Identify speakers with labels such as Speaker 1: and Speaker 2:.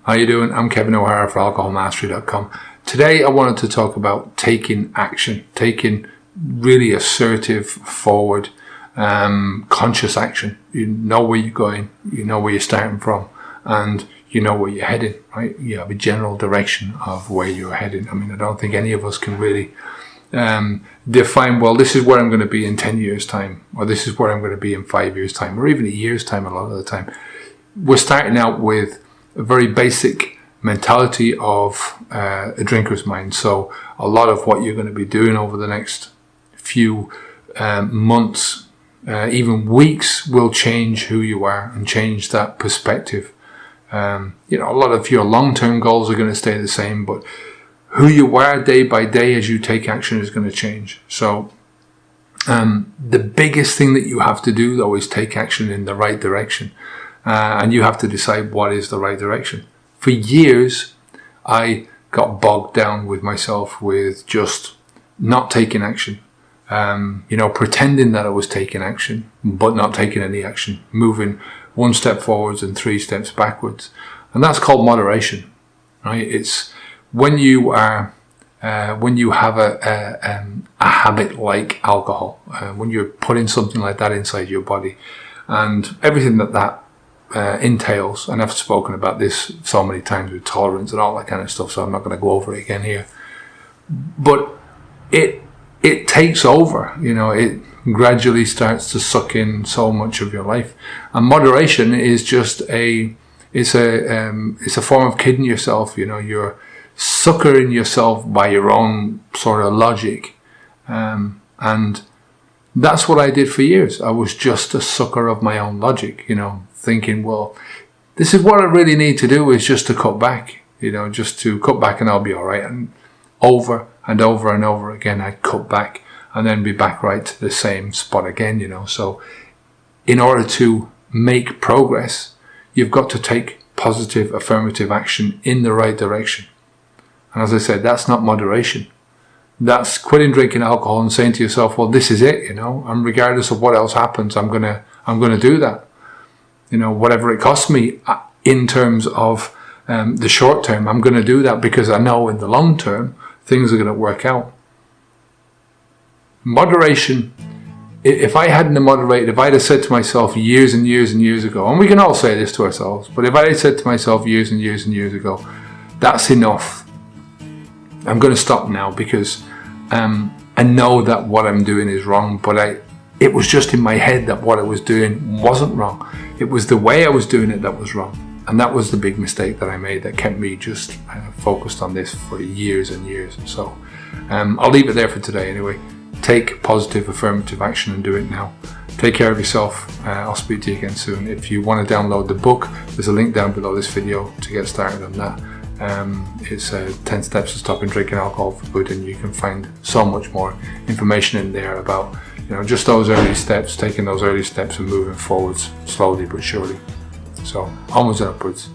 Speaker 1: How you doing? I'm Kevin O'Hara for alcoholmastery.com. Today I wanted to talk about taking action, taking really assertive, forward, conscious action. You know where you're going, you know where you're starting from, and you know where you're heading, right? You have a general direction of where you're heading. I mean, I don't think any of us can really define, well, this is where I'm going to be in 10 years time, or this is where I'm going to be in 5 years time, or even a year's time. A lot of the time we're starting out with a very basic mentality of a drinker's mind. So a lot of what you're going to be doing over the next few months, even weeks, will change who you are and change that perspective. A lot of your long-term goals are going to stay the same, but who you are day by day as you take action is going to change. So the biggest thing that you have to do, though, is take action in the right direction. And you have to decide what is the right direction. For years, I got bogged down with myself with just not taking action. Pretending that I was taking action, but not taking any action. Moving one step forwards and 3 steps backwards. And that's called moderation, right? It's when you have a habit like alcohol, when you're putting something like that inside your body, and everything that entails, and I've spoken about this so many times with tolerance and all that kind of stuff, so I'm not going to go over it again here. But it takes over, it gradually starts to suck in so much of your life. And moderation is just it's a form of kidding yourself. You're suckering yourself by your own sort of logic, and that's what I did for years. I was just a sucker of my own logic, thinking, well, this is what I really need to do, is just to cut back, just to cut back and I'll be all right. And over and over and over again, I'd cut back and then be back right to the same spot again, So in order to make progress, you've got to take positive, affirmative action in the right direction. And as I said, that's not moderation. That's quitting drinking alcohol and saying to yourself, well, this is it, and regardless of what else happens, I'm gonna do that. Whatever it costs me in terms of the short term, I'm going to do that because I know in the long term things are going to work out. Moderation. If I hadn't moderated, if I'd have said to myself years and years and years ago, and we can all say this to ourselves, but if I had said to myself years and years and years ago, that's enough, I'm going to stop now because I know that what I'm doing is wrong, but it was just in my head that what I was doing wasn't wrong. It was the way I was doing it that was wrong. And that was the big mistake that I made that kept me just focused on this for years and years. So I'll leave it there for today anyway. Take positive, affirmative action and do it now. Take care of yourself. I'll speak to you again soon. If you want to download the book, there's a link down below this video to get started on that. It's 10 steps to stopping drinking alcohol for good, and you can find so much more information in there about just those early steps, taking those early steps and moving forwards slowly but surely. So onwards and upwards.